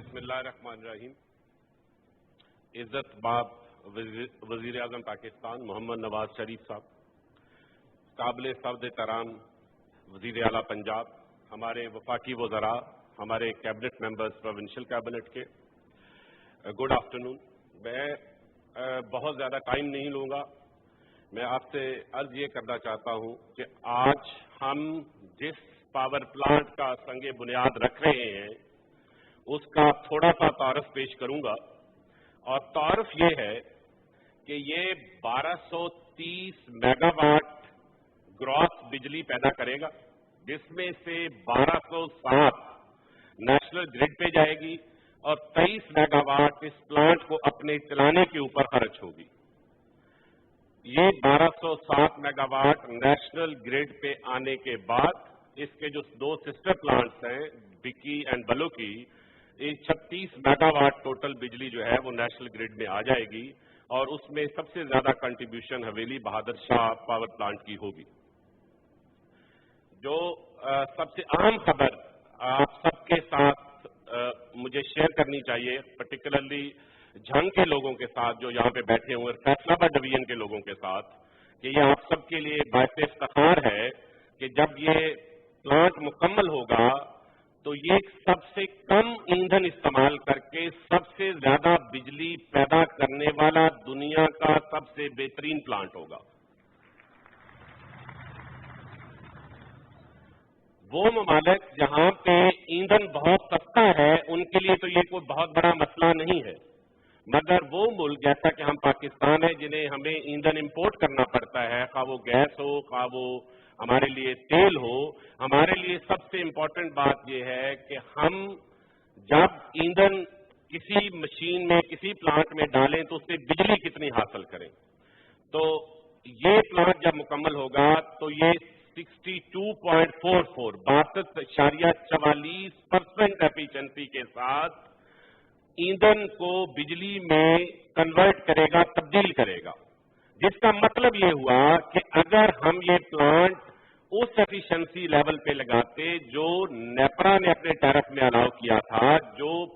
बिस्मिल्लाहिर्रहमानिर्रहीम। इज्जत बाब वजीर आज़म पाकिस्तान मोहम्मद नवाज शरीफ साहब, काबिल सब्द एहतराम वजीर आला पंजाब, हमारे वफाकी वज़रा, हमारे कैबिनेट मेंबर्स प्रोविंशियल कैबिनेट के, गुड आफ्टरनून। मैं बहुत ज़्यादा टाइम नहीं लूँगा। मैं आपसे अर्ज ये करना चाहता हूँ कि आज हम जिस पावर प्लांट का संगे बुनियाद रख रहे हैं उसका थोड़ा सा तारफ पेश करूंगा, और तारफ ये है कि ये 1230 मेगावाट ग्रॉस बिजली पैदा करेगा, जिसमें से 1207 नेशनल ग्रिड पे जाएगी और 23 मेगावाट इस प्लांट को अपने चलाने के ऊपर खर्च होगी। ये 1207 मेगावाट नेशनल ग्रिड पे आने के बाद इसके जो दो सिस्टर प्लांट्स हैं, बिक्की एंड बलोकी, 36 मेगावाट टोटल बिजली जो है वो नेशनल ग्रिड में आ जाएगी, और उसमें सबसे ज्यादा कंट्रीब्यूशन हवेली बहादुर शाह पावर प्लांट की होगी। जो सबसे अहम खबर आप सबके साथ मुझे शेयर करनी चाहिए, पर्टिकुलरली झंग के लोगों के साथ जो यहाँ पे बैठे हुए, फैसलाबाद डिवीजन के लोगों के साथ, कि ये आप सबके लिए बाइस इफ्तिखार है कि जब ये प्लांट मुकम्मल होगा तो ये सबसे कम ईंधन इस्तेमाल करके सबसे ज्यादा बिजली पैदा करने वाला दुनिया का सबसे बेहतरीन प्लांट होगा। वो ममालिक जहां पे ईंधन बहुत सस्ता है उनके लिए तो ये कोई बहुत बड़ा मसला नहीं है, मगर वो मुल्क जैसा कि हम पाकिस्तान है जिन्हें हमें ईंधन इंपोर्ट करना पड़ता है, खा वो गैस हो, खा वो हमारे लिए तेल हो, हमारे लिए सबसे इंपॉर्टेंट बात यह है कि हम जब ईंधन किसी मशीन में, किसी प्लांट में डालें तो उससे बिजली कितनी हासिल करें। तो ये प्लांट जब मुकम्मल होगा तो ये 62.44% एफिशिएंसी के साथ ईंधन को बिजली में कन्वर्ट करेगा, तब्दील करेगा, जिसका मतलब ये हुआ कि अगर हम ये प्लांट उस एफिशिएंसी लेवल पे लगाते जो नेपरा ने अपने टैरिफ में अलाउ किया था, जो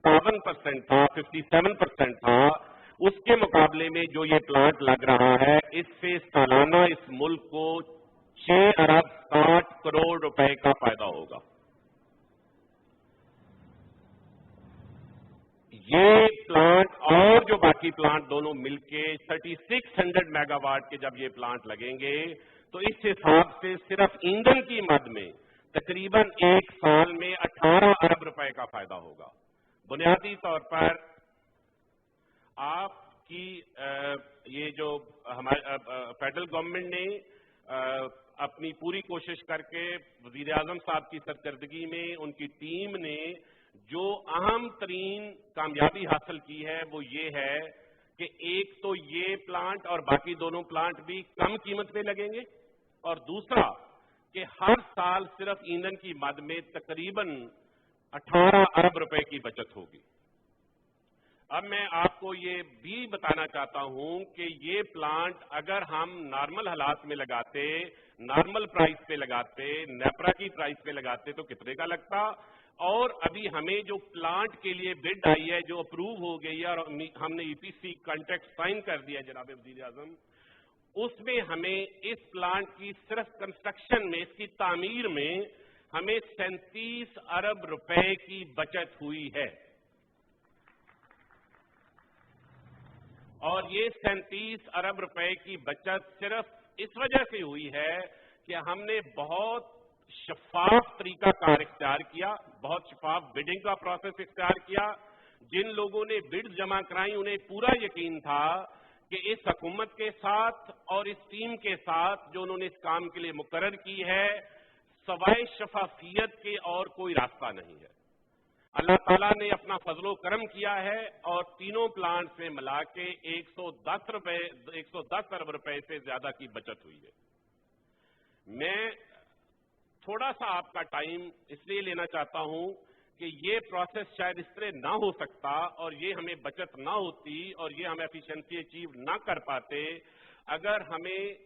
57% था, 57% था, उसके मुकाबले में जो ये प्लांट लग रहा है, इससे सालाना इस मुल्क को 6 अरब 60 करोड़ रुपए का फायदा होगा। ये प्लांट और जो बाकी प्लांट दोनों मिलके 3600 मेगावाट के जब ये प्लांट लगेंगे तो इस हिसाब से सिर्फ ईंधन की मद में तकरीबन एक साल में 18 अरब रुपए का फायदा होगा। बुनियादी तौर पर आपकी ये जो हमारे फेडरल गवर्नमेंट ने अपनी पूरी कोशिश करके वजीर आजम साहब की सरकर्दगी में उनकी टीम ने जो अहम तरीन कामयाबी हासिल की है वो ये है कि एक तो ये प्लांट और बाकी दोनों प्लांट भी कम कीमत पे लगेंगे, और दूसरा कि हर साल सिर्फ ईंधन की मद में तकरीबन 18 अरब रुपए की बचत होगी। अब मैं आपको ये भी बताना चाहता हूं कि ये प्लांट अगर हम नॉर्मल हालात में लगाते, नॉर्मल प्राइस पे लगाते, नेपरा की प्राइस पे लगाते तो कितने का लगता, और अभी हमें जो प्लांट के लिए बिड आई है, जो अप्रूव हो गई है और हमने ईपीसी कॉन्ट्रैक्ट साइन कर दिया है जनाब वजीर आजम, उसमें हमें इस प्लांट की सिर्फ कंस्ट्रक्शन में, इसकी तामीर में हमें 37 अरब रुपए की बचत हुई है। और ये 37 अरब रुपए की बचत सिर्फ इस वजह से हुई है कि हमने बहुत शफाफ तरीकाकार इख्तियार किया, बहुत शफाफ बिडिंग का प्रोसेस इख्तियार किया। जिन लोगों ने बिड्स जमा कराई उन्हें पूरा यकीन था कि इस हुकूमत के साथ और इस टीम के साथ जो उन्होंने इस काम के लिए मुकर्रर की है, सवाए शफाफियत के और कोई रास्ता नहीं है। अल्लाह ताला ने अपना फजलो करम किया है और तीनों प्लांट से मिला के 110 अरब रुपए से ज्यादा की बचत हुई है। मैं थोड़ा सा आपका टाइम इसलिए लेना चाहता हूं कि ये प्रोसेस शायद इस तरह ना हो सकता और ये हमें बचत ना होती और ये हम एफिशिएंसी अचीव ना कर पाते अगर हमें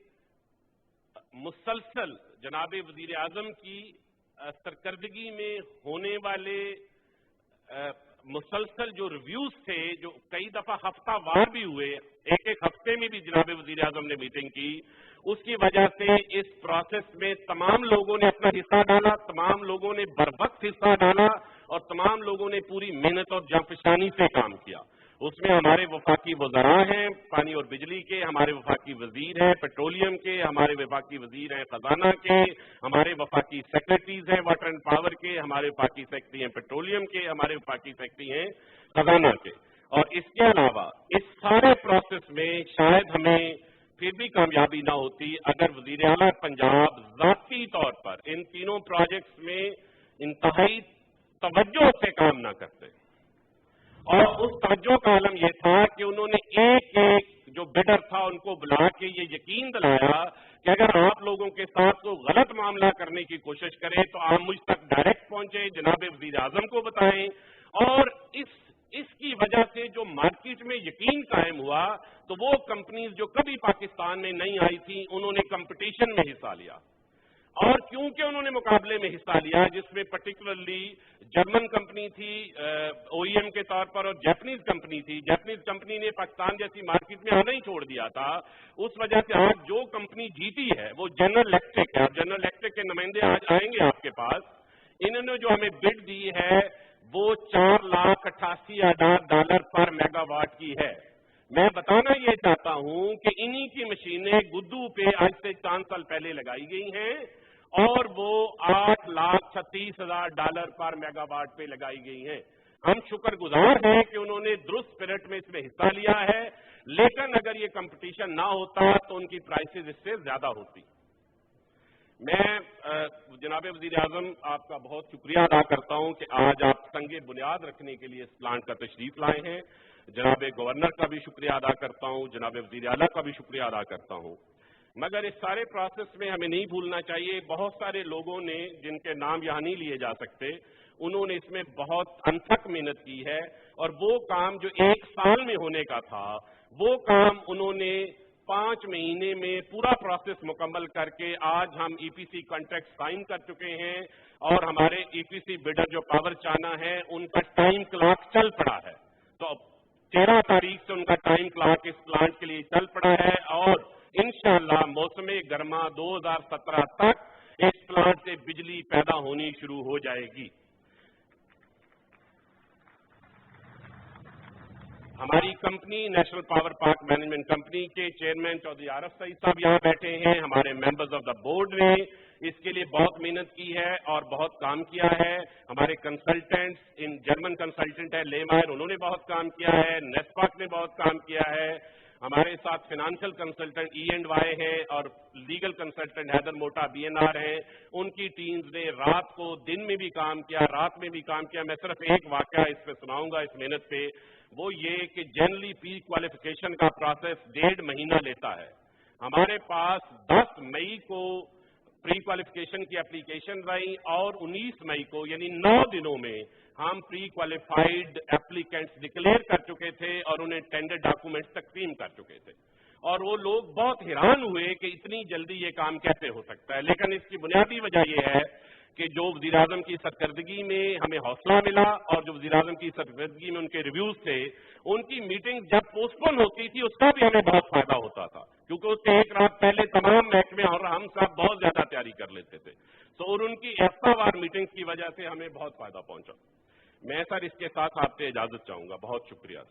मुसलसल जनाब वजीर आजम की सरकर्दगी में होने वाले मुसलसल जो रिव्यूज थे, जो कई दफा हफ्तावार भी हुए, एक एक हफ्ते में भी जनाब वजीर आजम ने मीटिंग की, उसकी वजह से इस प्रोसेस में तमाम लोगों ने अपना हिस्सा डाला, तमाम लोगों ने बरवक्त हिस्सा डाला और तमाम लोगों ने पूरी मेहनत और जांफशानी से काम किया। उसमें हमारे वफाकी वज़रा हैं पानी और बिजली के, हमारे वफाकी वजीर हैं पेट्रोलियम के, हमारे वफाकी वजीर हैं खजाना के, हमारे वफाकी सेक्रेटरीज हैं वाटर एंड पावर के, हमारे वफाकी सेक्रेटरी हैं पेट्रोलियम के, हमारे वफाकी सेक्रेटरी हैं खजाना के। और इसके अलावा इस सारे प्रोसेस में शायद हमें फिर भी कामयाबी ना होती अगर वजीर आला पंजाब ज़ाती तौर पर इन तीनों प्रोजेक्ट्स में इंतहाई तवज्जो से काम ना करते। और उस तवज्जो का आलम यह था कि उन्होंने एक एक जो बिडर था उनको बुला के ये यकीन दिलाया कि अगर आप लोगों के साथ कोई गलत मामला करने की कोशिश करें तो आप मुझ तक डायरेक्ट पहुंचे, जनाब वजीर आजम को बताएं। और इसकी वजह से जो मार्केट में यकीन कायम हुआ तो वो कंपनीज जो कभी पाकिस्तान में नहीं आई थी उन्होंने कंपटीशन में हिस्सा लिया। और क्योंकि उन्होंने मुकाबले में हिस्सा लिया जिसमें पर्टिकुलरली जर्मन कंपनी थी ओईएम के तौर पर और जापानीज कंपनी थी, जापानीज कंपनी ने पाकिस्तान जैसी मार्केट में आना ही छोड़ दिया था, उस वजह से आज जो कंपनी जीती है वो जनरल इलेक्ट्रिक है। अब जनरल इलेक्ट्रिक के नुमाइंदे आज आएंगे आपके पास। इन्होंने जो हमें बिड दी है वो $4,88,000 पर मेगावाट की है। मैं बताना ये चाहता हूं कि इन्हीं की मशीनें गुद्दू पे आज से 4 साल पहले लगाई गई हैं और वो $8,36,000 पर मेगावाट पे लगाई गई हैं। हम शुक्रगुजार हैं कि उन्होंने दुरुस्त स्पिरिट में इसमें हिस्सा लिया है, लेकिन अगर ये कंपटीशन ना होता तो उनकी प्राइसेस इससे ज्यादा होती। मैं जनाब वजीर आजम आपका बहुत शुक्रिया अदा करता हूं कि आज आप संगे बुनियाद रखने के लिए इस प्लांट का तशरीफ लाए हैं। जनाब गवर्नर का भी शुक्रिया अदा करता हूं, जनाब वजीर आला का भी शुक्रिया अदा करता हूं। मगर इस सारे प्रोसेस में हमें नहीं भूलना चाहिए बहुत सारे लोगों ने, जिनके नाम यहां नहीं लिए जा सकते, उन्होंने इसमें बहुत अनथक मेहनत की है और वो काम जो 1 साल में होने का था वो काम उन्होंने 5 महीने में पूरा प्रोसेस मुकम्मल करके आज हम ईपीसी कॉन्ट्रैक्ट साइन कर चुके हैं और हमारे ईपीसी बिडर जो पावर चाना है उनका टाइम क्लॉक चल पड़ा है। तो 13 तारीख से उनका टाइम क्लॉक इस प्लांट के लिए चल पड़ा है और इंशाअल्लाह मौसम गर्मा 2017 तक इस प्लांट से बिजली पैदा होनी शुरू हो जाएगी। हमारी company national power park management company के चेयरमैन चौधरी आरफ सईद साहब यहां बैठे हैं। हमारे मेंबर्स ऑफ द बोर्ड ने इसके लिए बहुत मेहनत की है और बहुत काम किया है। हमारे कंसल्टेंट्स, इन जर्मन कंसल्टेंट है लेमायर, उन्होंने बहुत काम किया है। नेस्पाक ने बहुत काम किया है। हमारे साथ फाइनेंशियल कंसल्टेंट E&Y हैं और लीगल कंसल्टेंट हैदर मोटा BNR हैं। उनकी टीम्स ने रात को दिन में भी काम किया, रात में भी काम किया। मैं सिर्फ एक वाकया इस पे सुनाऊंगा इस मेहनत पे, वो ये कि जनरली प्री क्वालिफिकेशन का प्रोसेस 1.5 महीना लेता है। हमारे पास 10 मई को प्री क्वालिफिकेशन की एप्लीकेशन आई और 19 मई को यानी 9 दिनों में हम प्री क्वालिफाइड एप्लीकेंट्स डिक्लेयर कर चुके थे और उन्हें टेंडर डॉक्यूमेंट्स तकसीम कर चुके थे। और वो लोग बहुत हैरान हुए कि इतनी जल्दी ये काम कैसे हो सकता है। लेकिन इसकी बुनियादी वजह यह है कि जो वज़ीर आज़म की सरकर्दगी में हमें हौसला मिला और जो वज़ीर आज़म की सरकर्दगी में उनके रिव्यूज थे, उनकी मीटिंग जब पोस्टपोन होती थी उसका भी हमें बहुत फायदा होता था, क्योंकि उससे एक रात पहले तमाम महकमे और हम सब बहुत ज्यादा तैयारी कर लेते थे। तो और उनकी हफ्तावार मीटिंग्स की वजह से हमें बहुत फायदा पहुंचा। मैं सर इसके साथ आपसे इजाजत चाहूंगा। बहुत शुक्रिया।